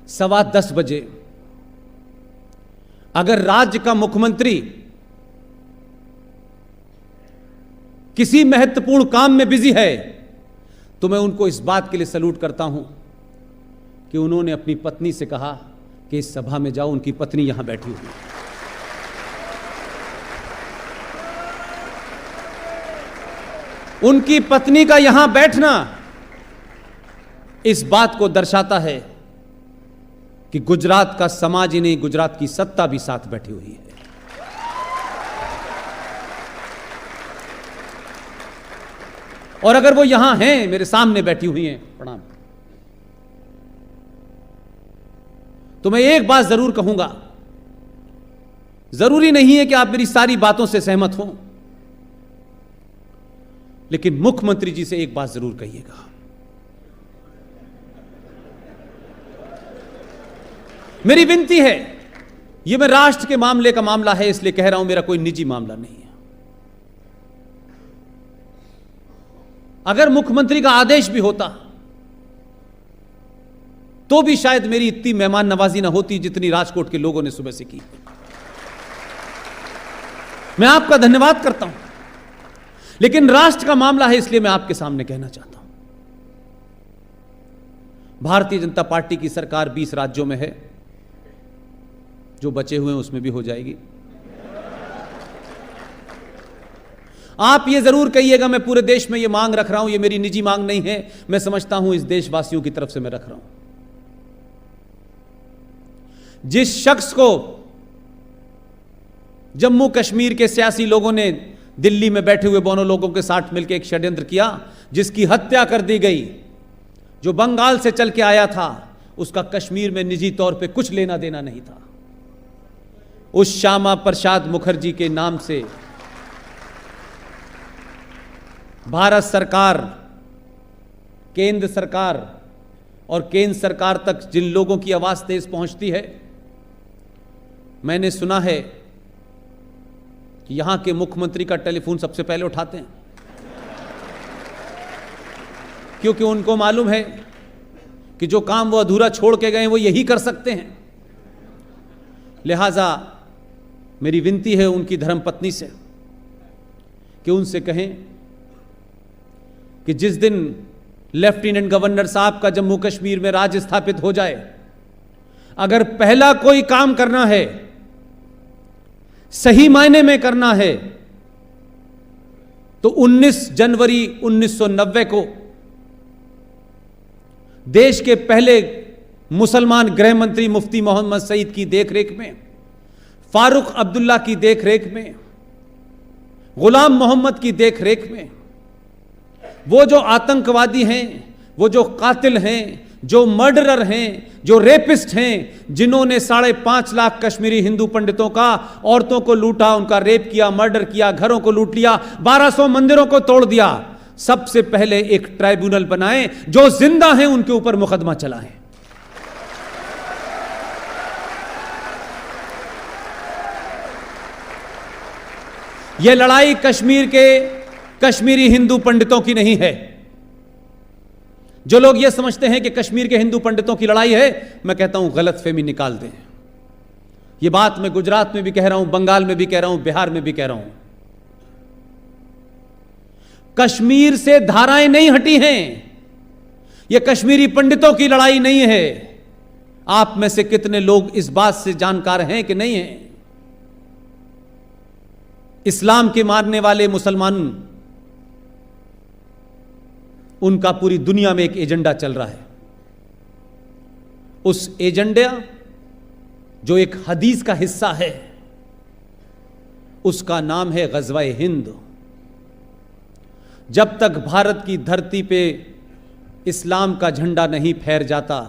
10:15 बजे अगर राज्य का मुख्यमंत्री किसी महत्वपूर्ण काम में बिजी है तो मैं उनको इस बात के लिए सैल्यूट करता हूं कि उन्होंने अपनी पत्नी से कहा कि इस सभा में जाओ, उनकी पत्नी यहां बैठी हुई है। उनकी पत्नी का यहां बैठना इस बात को दर्शाता है कि गुजरात का समाज ही नहीं, गुजरात की सत्ता भी साथ बैठी हुई है। और अगर वो यहां हैं, मेरे सामने बैठी हुई हैं, प्रणाम, तो मैं एक बात जरूर कहूंगा, जरूरी नहीं है कि आप मेरी सारी बातों से सहमत हों, लेकिन मुख्यमंत्री जी से एक बात जरूर कहिएगा। मेरी विनती है, यह मैं राष्ट्र के मामले का मामला है इसलिए कह रहा हूं, मेरा कोई निजी मामला नहीं है। अगर मुख्यमंत्री का आदेश भी होता तो भी शायद मेरी इतनी मेहमान नवाजी ना होती जितनी राजकोट के लोगों ने सुबह से की। मैं आपका धन्यवाद करता हूं, लेकिन राष्ट्र का मामला है इसलिए मैं आपके सामने कहना चाहता हूं, भारतीय जनता पार्टी की सरकार 20 राज्यों में है, जो बचे हुए हैं उसमें भी हो जाएगी। आप ये जरूर कहिएगा, मैं पूरे देश में ये मांग रख रहा हूं, ये मेरी निजी मांग नहीं है, मैं समझता हूं इस देशवासियों की तरफ से मैं रख रहा हूं। जिस शख्स को जम्मू कश्मीर के सियासी लोगों ने दिल्ली में बैठे हुए दोनों लोगों के साथ मिलकर एक षड्यंत्र किया, जिसकी हत्या कर दी गई, जो बंगाल से चल के आया था, उसका कश्मीर में निजी तौर पे कुछ लेना देना नहीं था। उस श्यामा प्रसाद मुखर्जी के नाम से भारत सरकार, केंद्र सरकार और केंद्र सरकार तक जिन लोगों की आवाज तेज पहुंचती है, मैंने सुना है कि यहां के मुख्यमंत्री का टेलीफोन सबसे पहले उठाते हैं, क्योंकि उनको मालूम है कि जो काम वो अधूरा छोड़ के गए वो यही कर सकते हैं। लिहाजा मेरी विनती है उनकी धर्मपत्नी से कि उनसे कहें कि जिस दिन लेफ्टिनेंट गवर्नर साहब का जम्मू कश्मीर में राज स्थापित हो जाए, अगर पहला कोई काम करना है, सही मायने में करना है, तो 19 जनवरी 1990 को देश के पहले मुसलमान गृह मंत्री मुफ्ती मोहम्मद सईद की देखरेख में, फारूक अब्दुल्ला की देखरेख में, गुलाम मोहम्मद की देखरेख में, वो जो आतंकवादी हैं, वो जो कातिल हैं, जो मर्डरर हैं, जो रेपिस्ट हैं, जिन्होंने 5.5 लाख कश्मीरी हिंदू पंडितों का, औरतों को लूटा, उनका रेप किया, मर्डर किया, घरों को लूट लिया, 1200 मंदिरों को तोड़ दिया, सबसे पहले एक ट्राइब्यूनल बनाएं, जो जिंदा हैं उनके ऊपर मुकदमा चलाएं। यह लड़ाई कश्मीर के कश्मीरी हिंदू पंडितों की नहीं है। जो लोग यह समझते हैं कि कश्मीर के हिंदू पंडितों की लड़ाई है, मैं कहता हूं गलतफहमी निकाल दें। यह बात मैं गुजरात में भी कह रहा हूं, बंगाल में भी कह रहा हूं, बिहार में भी कह रहा हूं। कश्मीर से धाराएं नहीं हटी हैं, यह कश्मीरी पंडितों की लड़ाई नहीं है। आप में से कितने लोग इस बात से जानकार हैं कि नहीं हैं? इस्लाम के मारने वाले मुसलमान, उनका पूरी दुनिया में एक एजेंडा चल रहा है। उस एजेंडा जो एक हदीस का हिस्सा है, उसका नाम है ग़ज़वा-ए हिंद। जब तक भारत की धरती पे इस्लाम का झंडा नहीं फहर जाता,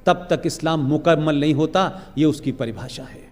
तब तक इस्लाम मुकम्मल नहीं होता। यह उसकी परिभाषा है।